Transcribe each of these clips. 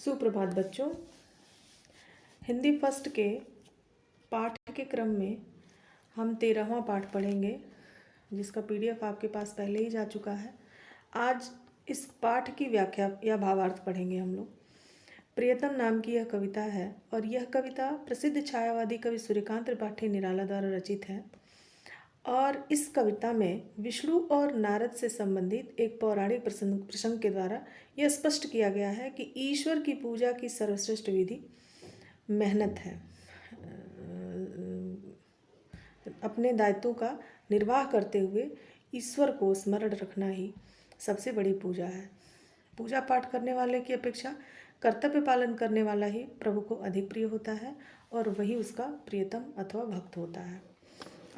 सुप्रभात बच्चों। हिंदी फर्स्ट के पाठ के क्रम में हम 13वां पाठ पढ़ेंगे, जिसका पीडीएफ आपके पास पहले ही जा चुका है। आज इस पाठ की व्याख्या या भावार्थ पढ़ेंगे हम लोग। प्रियतम नाम की यह कविता है और यह कविता प्रसिद्ध छायावादी कवि सूर्यकांत त्रिपाठी निराला द्वारा रचित है। और इस कविता में विष्णु और नारद से संबंधित एक पौराणिक प्रसंग के द्वारा यह स्पष्ट किया गया है कि ईश्वर की पूजा की सर्वश्रेष्ठ विधि मेहनत है। अपने दायित्वों का निर्वाह करते हुए ईश्वर को स्मरण रखना ही सबसे बड़ी पूजा है। पूजा पाठ करने वाले की अपेक्षा कर्तव्य पालन करने वाला ही प्रभु को अधिक प्रिय होता है और वही उसका प्रियतम अथवा भक्त होता है।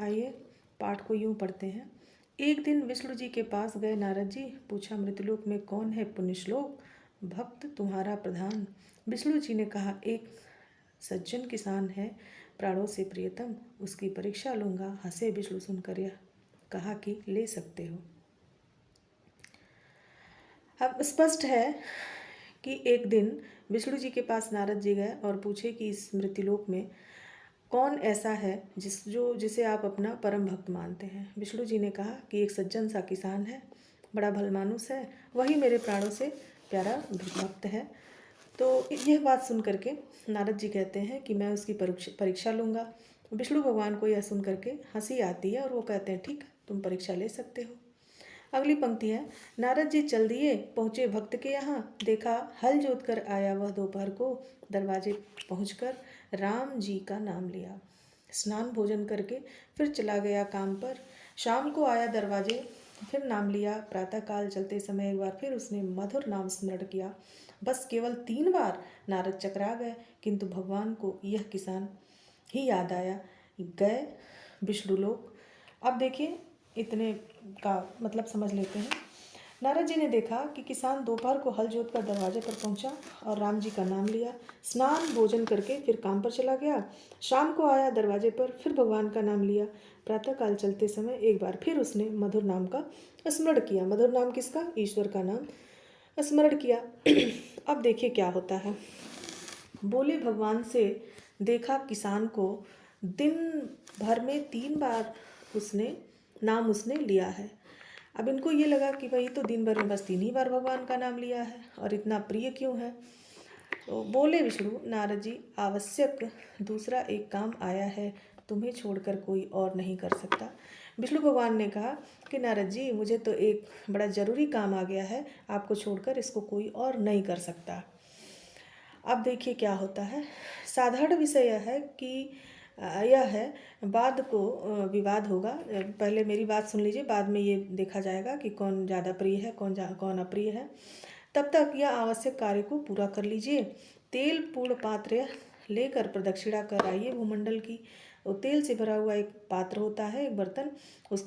आइए पाठ को यूं पढ़ते हैं। एक दिन विष्णु जी के पास गए नारद जी। पूछा, मृतलोक में कौन है पुण्यश्लोक, भक्त तुम्हारा प्रधान। विष्णु जी ने कहा, एक सज्जन किसान है, प्राणों से प्रियतम, उसकी परीक्षा लूँगा। हंसे विष्णु सुनकर यह, कहा कि ले सकते हो। अब स्पष्ट है कि एक दिन विष्णु जी के पास नारद जी गए और पूछे कि इस मृत्युलोक में कौन ऐसा है जिसे आप अपना परम भक्त मानते हैं। विष्णु जी ने कहा कि एक सज्जन सा किसान है, बड़ा भलमानुस है, वही मेरे प्राणों से प्यारा भक्त है। तो यह बात सुन करके नारद जी कहते हैं कि मैं उसकी परीक्षा लूँगा। विष्णु भगवान को यह सुन करके हंसी आती है और वो कहते हैं, ठीक, तुम परीक्षा ले सकते हो। अगली पंक्ति है, नारद जी चल दिए, पहुँचे भक्त के यहाँ। देखा हल जोत कर आया वह दोपहर को, दरवाजे पहुँचकर राम जी का नाम लिया। स्नान भोजन करके फिर चला गया काम पर। शाम को आया दरवाजे, फिर नाम लिया। प्रातःकाल चलते समय एक बार फिर उसने मधुर नाम स्मरण किया। बस केवल 3 बार नारद चकरा गए, किंतु भगवान को यह किसान ही याद आया। गए विष्णुलोक। अब देखिए, इतने का मतलब समझ लेते हैं। नारद जी ने देखा कि किसान दोपहर को हल जोत कर दरवाजे पर पहुंचा और राम जी का नाम लिया। स्नान भोजन करके फिर काम पर चला गया। शाम को आया दरवाजे पर, फिर भगवान का नाम लिया। प्रातःकाल चलते समय एक बार फिर उसने मधुर नाम का स्मरण किया। मधुर नाम किसका? ईश्वर का नाम स्मरण किया। अब देखिए क्या होता है। बोले भगवान से देखा किसान को दिन भर में 3 बार उसने लिया है। अब इनको ये लगा कि भाई तो दिन भर में बस 3 ही बार भगवान का नाम लिया है और इतना प्रिय क्यों है। तो बोले विष्णु, नारद जी, आवश्यक दूसरा एक काम आया है, तुम्हें छोड़कर कोई और नहीं कर सकता। विष्णु भगवान ने कहा कि नारद जी, मुझे तो एक बड़ा ज़रूरी काम आ गया है, आपको छोड़कर इसको कोई और नहीं कर सकता। अब देखिए क्या होता है। साधारण विषय यह है कि यह है, बाद को विवाद होगा। पहले मेरी बात सुन लीजिए, बाद में ये देखा जाएगा कि कौन ज़्यादा प्रिय है, कौन अप्रिय है। तब तक यह आवश्यक कार्य को पूरा कर लीजिए। तेल पूर्ण पात्र लेकर प्रदक्षिणा कर आइए भूमंडल की। तो तेल से भरा हुआ एक पात्र होता है, एक बर्तन, उसको